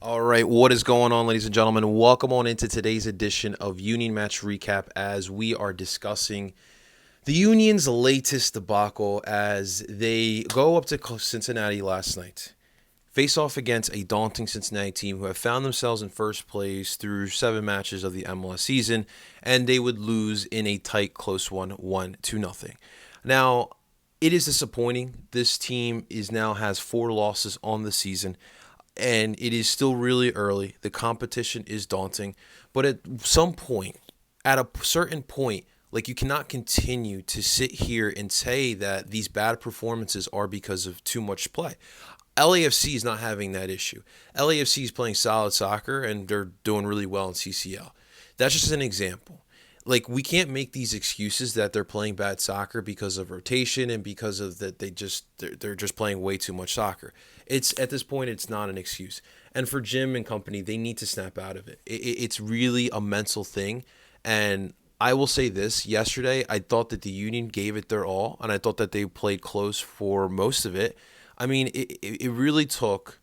All right, what is going on, ladies and gentlemen? Welcome on into today's edition of Union Match Recap as we are discussing the Union's latest debacle as they go up to Cincinnati last night. Face off against a daunting Cincinnati team who have found themselves in first place through 7 matches of the MLS season, and they would lose in a tight, close one, 1-0. Now, it is disappointing. This team now has 4 losses on the season, and it is still really early. The competition is daunting, but at some point, at a certain point, like you cannot continue to sit here and say that these bad performances are because of too much play. LAFC is not having that issue. LAFC is playing solid soccer and they're doing really well in CCL. That's just an example. Like we can't make these excuses that they're playing bad soccer because of rotation and because of that they're just playing way too much soccer. It's at this point it's not an excuse. And for Jim and company, they need to snap out of it. It's really a mental thing. And I will say this, yesterday I thought that the Union gave it their all and I thought that they played close for most of it. I mean, it really took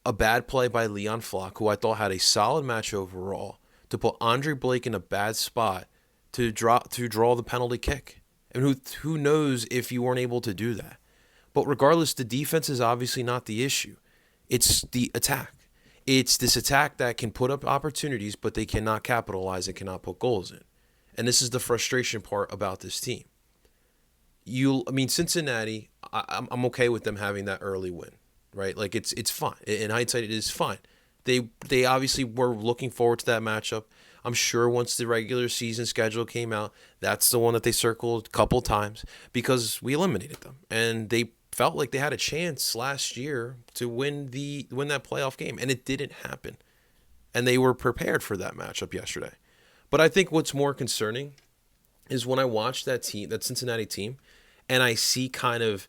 a bad play by Leon Flock, who I thought had a solid match overall, to put Andre Blake in a bad spot to draw the penalty kick. And who knows if you weren't able to do that. But regardless, the defense is obviously not the issue. It's the attack. It's this attack that can put up opportunities, but they cannot capitalize and cannot put goals in. And this is the frustration part about this team. Cincinnati, I'm okay with them having that early win, right? Like it's fine. In hindsight, it is fine. They obviously were looking forward to that matchup. I'm sure once the regular season schedule came out, that's the one that they circled a couple times because we eliminated them. And they felt like they had a chance last year to win that playoff game, and it didn't happen. And they were prepared for that matchup yesterday. But I think what's more concerning is when I watch that Cincinnati team, and I see kind of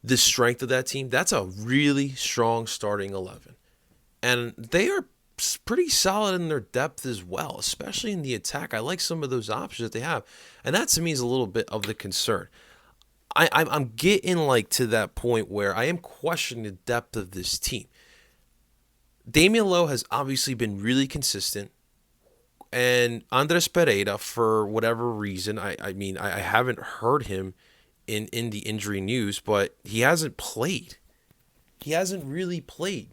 the strength of that team, that's a really strong starting 11. And they are pretty solid in their depth as well, especially in the attack. I like some of those options that they have. And that to me is a little bit of the concern. I'm getting like to that point where I am questioning the depth of this team. Damian Lowe has obviously been really consistent. And Andres Pereira, for whatever reason, I haven't heard him in the injury news, but he hasn't played. He hasn't really played,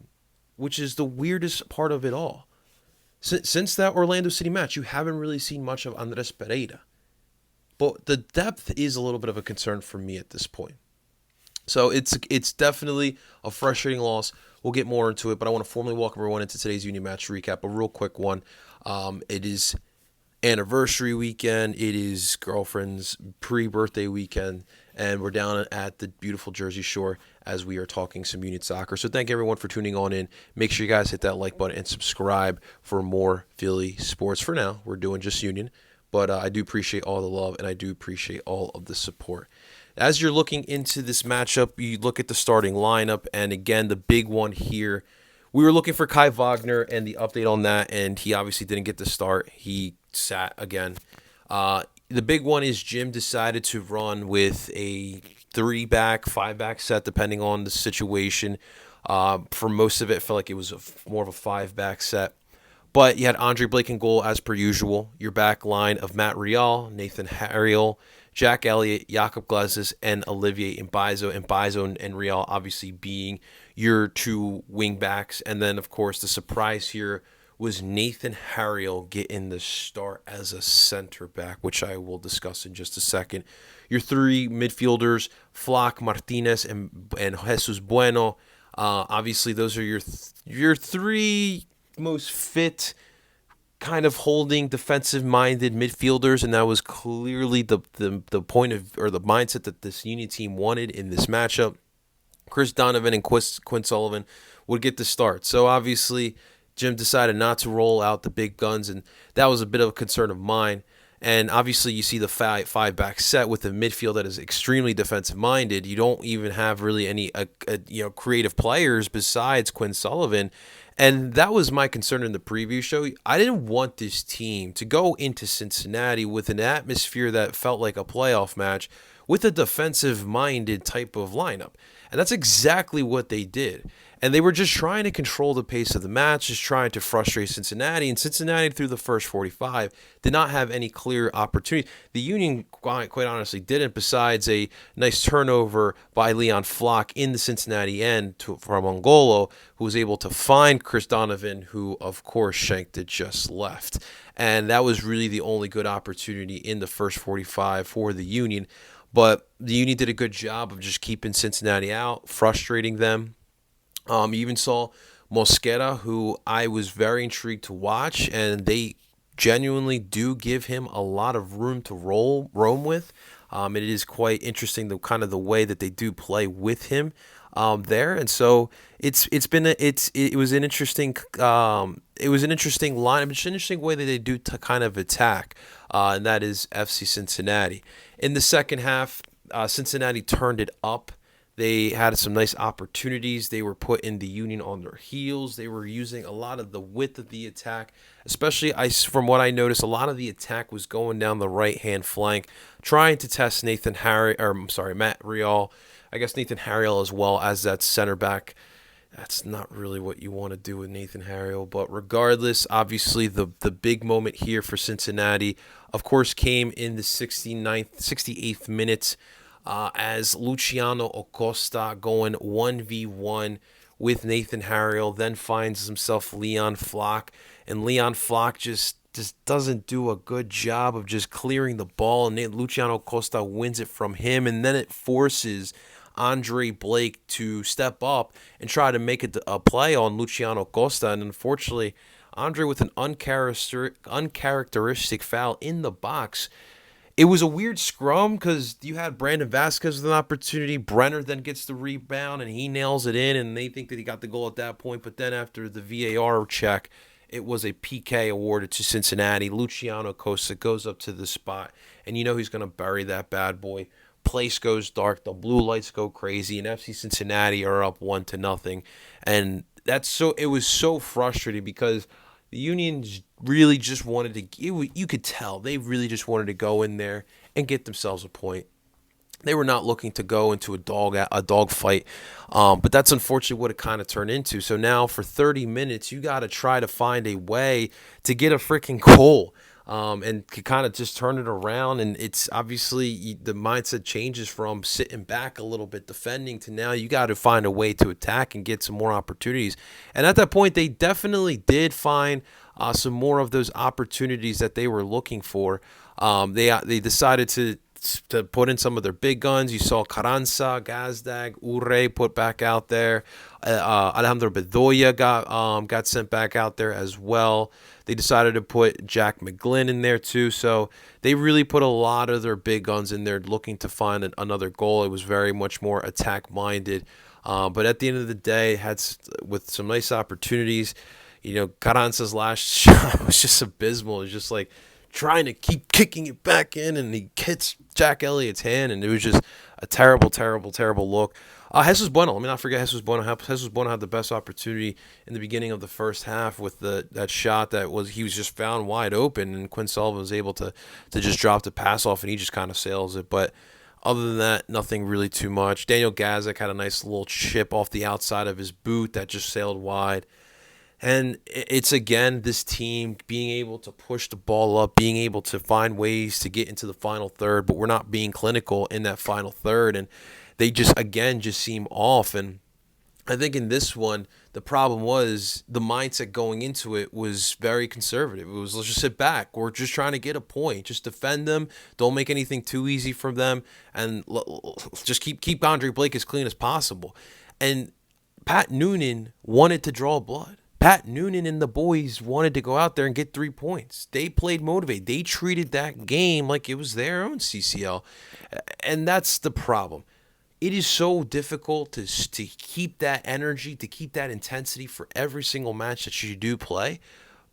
which is the weirdest part of it all. Since that Orlando City match, you haven't really seen much of Andres Pereira. But the depth is a little bit of a concern for me at this point. So it's definitely a frustrating loss. We'll get more into it, but I want to formally welcome everyone into today's Union Match Recap, a real quick one. It is anniversary weekend. It is girlfriend's pre-birthday weekend, and we're down at the beautiful Jersey Shore as we are talking some Union soccer. So thank everyone for tuning on in. Make sure you guys hit that like button and subscribe for more Philly sports. For now, we're doing just Union, but I do appreciate all the love, and I do appreciate all of the support. As you're looking into this matchup, you look at the starting lineup, and again, the big one here, we were looking for Kai Wagner and the update on that, and he obviously didn't get the start. He sat again. The big one is Jim decided to run with a 3-back, 5-back set, depending on the situation. For most of it, felt like it was more of a 5-back set. But you had Andre Blake in goal as per usual. Your back line of Matt Real, Nathan Harriel, Jack Elliott, Jakob Glazes, and Olivier Mbaizo. Mbaizo and Real obviously being your 2 wing backs. And then, of course, the surprise here was Nathan Harriel getting the start as a center back, which I will discuss in just a second. Your 3 midfielders, Flock, Martinez, and Jesus Bueno. Obviously, those are your 3 most fit, kind of holding defensive-minded midfielders, and that was clearly the point of, or the mindset that this Union team wanted in this matchup. Chris Donovan and Quinn Sullivan would get the start. So obviously, Jim decided not to roll out the big guns, and that was a bit of a concern of mine. And obviously, you see the 5-back set with a midfield that is extremely defensive-minded. You don't even have really any creative players besides Quinn Sullivan. And that was my concern in the preview show. I didn't want this team to go into Cincinnati with an atmosphere that felt like a playoff match with a defensive-minded type of lineup. And that's exactly what they did. And they were just trying to control the pace of the match, just trying to frustrate Cincinnati. And Cincinnati, through the first 45, did not have any clear opportunity. The Union, quite honestly, didn't, besides a nice turnover by Leon Flock in the Cincinnati end from Angolo, who was able to find Chris Donovan, who, of course, shanked it just left. And that was really the only good opportunity in the first 45 for the Union. But the Union did a good job of just keeping Cincinnati out, frustrating them. You even saw Mosquera, who I was very intrigued to watch, and they genuinely do give him a lot of room to roam with. It is quite interesting the kind of the way that they do play with him there, and so it was an interesting line, it's an interesting way that they do to kind of attack, and that is FC Cincinnati. In the second half, Cincinnati turned it up. They had some nice opportunities. They were putting the Union on their heels. They were using a lot of the width of the attack, especially from what I noticed, a lot of the attack was going down the right-hand flank, trying to test Matt Rial. I guess Nathan Harriel as well as that center back. That's not really what you want to do with Nathan Harriel. But regardless, obviously the big moment here for Cincinnati, of course, came in the 68th minute. As Luciano Acosta going 1v1 with Nathan Harriel, then finds himself Leon Flock, and Leon Flock just doesn't do a good job of just clearing the ball, and Luciano Acosta wins it from him, and then it forces Andre Blake to step up and try to make a play on Luciano Acosta, and unfortunately, Andre with an uncharacteristic foul in the box. It was a weird scrum because you had Brandon Vasquez with an opportunity. Brenner then gets the rebound and he nails it in, and they think that he got the goal at that point. But then after the VAR check, it was a PK awarded to Cincinnati. Luciano Acosta goes up to the spot, and you know he's going to bury that bad boy. Place goes dark. The blue lights go crazy, and FC Cincinnati are up 1-0. And it was so frustrating because the Union really just wanted to. You could tell they really just wanted to go in there and get themselves a point. They were not looking to go into a dog fight, but that's unfortunately what it kind of turned into. So now for 30 minutes, you got to try to find a way to get a freaking goal. And kind of just turn it around. And it's obviously the mindset changes from sitting back a little bit defending to now you got to find a way to attack and get some more opportunities. And at that point, they definitely did find some more of those opportunities that they were looking for. They decided to put in some of their big guns. You saw Carranza, Gazdag, Ure put back out there. Alejandro Bedoya got sent back out there as well. They decided to put Jack McGlynn in there too. So they really put a lot of their big guns in there looking to find another goal. It was very much more attack-minded. But at the end of the day, with some nice opportunities. You know, Carranza's last shot was just abysmal. It was just like trying to keep kicking it back in, and he hits Jack Elliott's hand, and it was just a terrible, terrible, terrible look. Jesus Bueno, let me not forget Jesus Bueno. Jesus Bueno had the best opportunity in the beginning of the first half with that shot he was just found wide open, and Quinn Sullivan was able to just drop the pass off, and he just kind of sails it. But other than that, nothing really too much. Daniel Gazek had a nice little chip off the outside of his boot that just sailed wide. And it's, again, this team being able to push the ball up, being able to find ways to get into the final third, but we're not being clinical in that final third. And they just seem off. And I think in this one, the problem was the mindset going into it was very conservative. It was, let's just sit back. We're just trying to get a point. Just defend them. Don't make anything too easy for them. And just keep Andre Blake as clean as possible. And Pat Noonan wanted to draw blood. Pat Noonan and the boys wanted to go out there and get 3 points. They played motivated. They treated that game like it was their own CCL. And that's the problem. It is so difficult to keep that energy, to keep that intensity for every single match that you do play.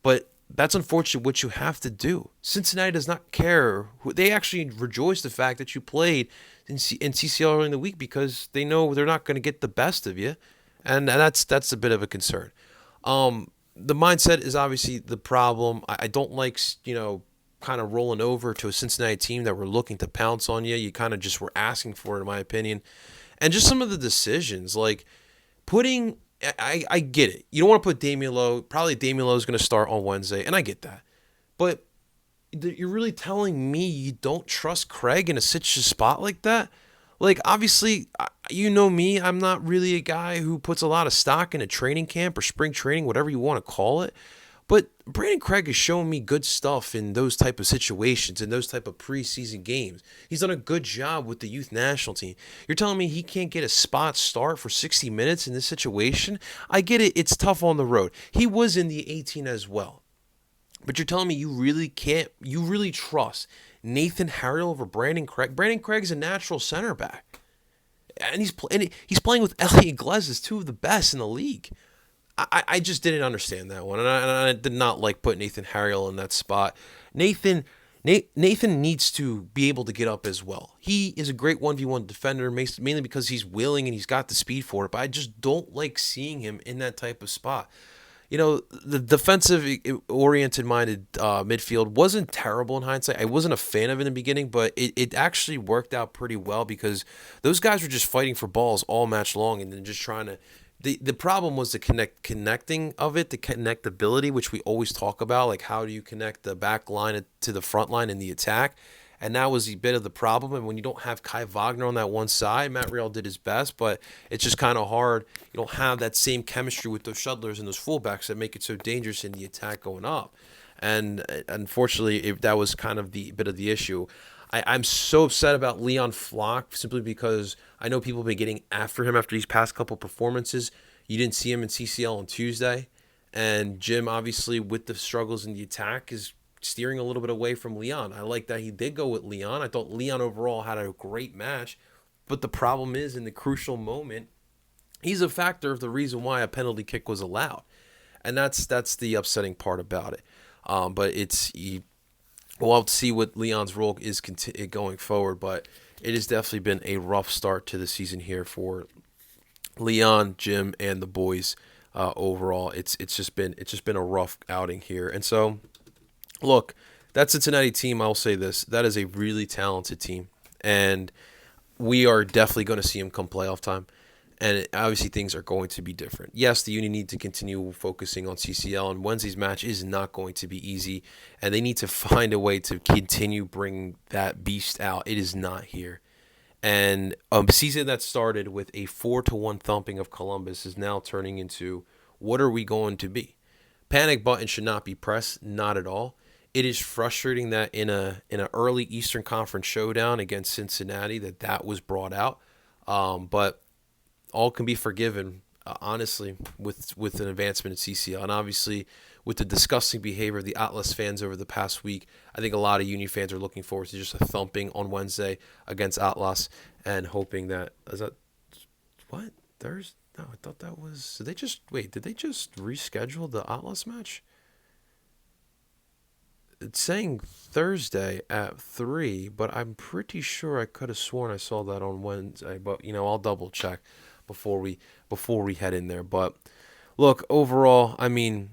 But that's unfortunately what you have to do. Cincinnati does not care. They actually rejoice the fact that you played in CCL early in the week because they know they're not going to get the best of you. And that's a bit of a concern. The mindset is obviously the problem. I don't like, kind of rolling over to a Cincinnati team that were looking to pounce on you. You kind of just were asking for it, in my opinion. And just some of the decisions, like putting I get it. You don't want to put Damian Lowe. Probably Damian Lowe is going to start on Wednesday, and I get that. But you're really telling me you don't trust Craig in a situational spot like that? Like, obviously, you know me. I'm not really a guy who puts a lot of stock in a training camp or spring training, whatever you want to call it. But Brandon Craig has shown me good stuff in those type of situations, in those type of preseason games. He's done a good job with the youth national team. You're telling me he can't get a spot start for 60 minutes in this situation? I get it. It's tough on the road. He was in the 18 as well. But you're telling me you really trust Nathan Harriel over Brandon Craig? Brandon Craig's a natural center back. And he's playing with Elliot Iglesias, two of the best in the league. I just didn't understand that one, and I did not like putting Nathan Harriel in that spot. Nathan needs to be able to get up as well. He is a great 1v1 defender, mainly because he's willing and he's got the speed for it, but I just don't like seeing him in that type of spot. You know, the defensive-oriented minded midfield wasn't terrible in hindsight. I wasn't a fan of it in the beginning, but it actually worked out pretty well because those guys were just fighting for balls all match long and then just trying to. The problem was the connecting of it, the connectability, which we always talk about, like how do you connect the back line to the front line in the attack, and that was a bit of the problem. And when you don't have Kai Wagner on that one side, Matt Real did his best, but it's just kind of hard. You don't have that same chemistry with those shuttlers and those fullbacks that make it so dangerous in the attack going up. And unfortunately, that was kind of the bit of the issue. I'm so upset about Leon Flock simply because I know people have been getting after him after these past couple performances. You didn't see him in CCL on Tuesday. And Jim, obviously, with the struggles in the attack, is steering a little bit away from Leon. I like that he did go with Leon. I thought Leon overall had a great match. But the problem is, in the crucial moment, he's a factor of the reason why a penalty kick was allowed. And that's the upsetting part about it. But we'll have to see what Leon's role is going forward, but it has definitely been a rough start to the season here for Leon, Jim, and the boys. Overall, it's just been a rough outing here. And so, look, that Cincinnati team, I'll say this, that is a really talented team, and we are definitely going to see them come playoff time. And obviously things are going to be different. Yes, the Union need to continue focusing on CCL, and Wednesday's match is not going to be easy. And they need to find a way to continue bringing that beast out. It is not here. And a season that started with a 4-1 thumping of Columbus is now turning into, what are we going to be? Panic button should not be pressed, not at all. It is frustrating that in a early Eastern Conference showdown against Cincinnati that was brought out. But all can be forgiven, honestly, with an advancement in CCL. And obviously, with the disgusting behavior of the Atlas fans over the past week, I think a lot of Union fans are looking forward to just a thumping on Wednesday against Atlas and hoping that – is that – what? Thursday? No, I thought that was – did they just reschedule the Atlas match? It's saying Thursday at 3, but I'm pretty sure I could have sworn I saw that on Wednesday. But, I'll double check before we head in there. But look, overall, I mean,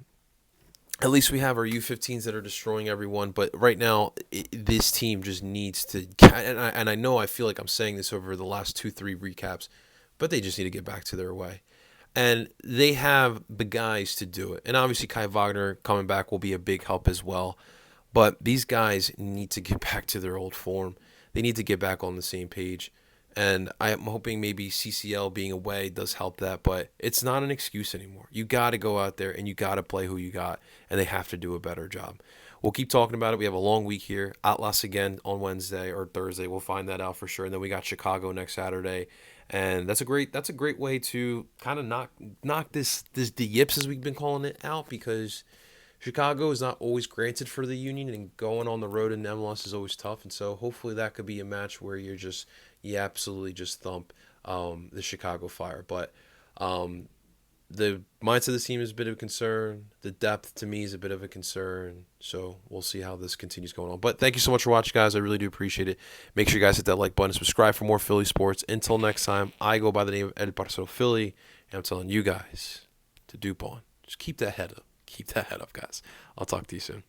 at least we have our U15s that are destroying everyone. But right now, this team just needs to, and I know I feel like I'm saying this over the last 2-3 recaps, but they just need to get back to their way. And they have the guys to do it. And obviously Kai Wagner coming back will be a big help as well. But these guys need to get back to their old form. They need to get back on the same page. And I'm hoping maybe CCL being away does help that, but it's not an excuse anymore. You got to go out there and you got to play who you got, and they have to do a better job. We'll keep talking about it. We have a long week here. Atlas again on Wednesday or Thursday. We'll find that out for sure. And then we got Chicago next Saturday. And that's a great way to kind of knock the yips, as we've been calling it, out, because Chicago is not always granted for the Union, and going on the road in MLS is always tough. And so hopefully that could be a match where you absolutely just thump the Chicago Fire. But the mindset of the team is a bit of a concern. The depth to me is a bit of a concern. So we'll see how this continues going on. But thank you so much for watching, guys. I really do appreciate it. Make sure you guys hit that like button, subscribe for more Philly sports. Until next time, I go by the name of Parcero Philly, and I'm telling you guys to dupe on. Just keep that head up. Keep that head up, guys. I'll talk to you soon.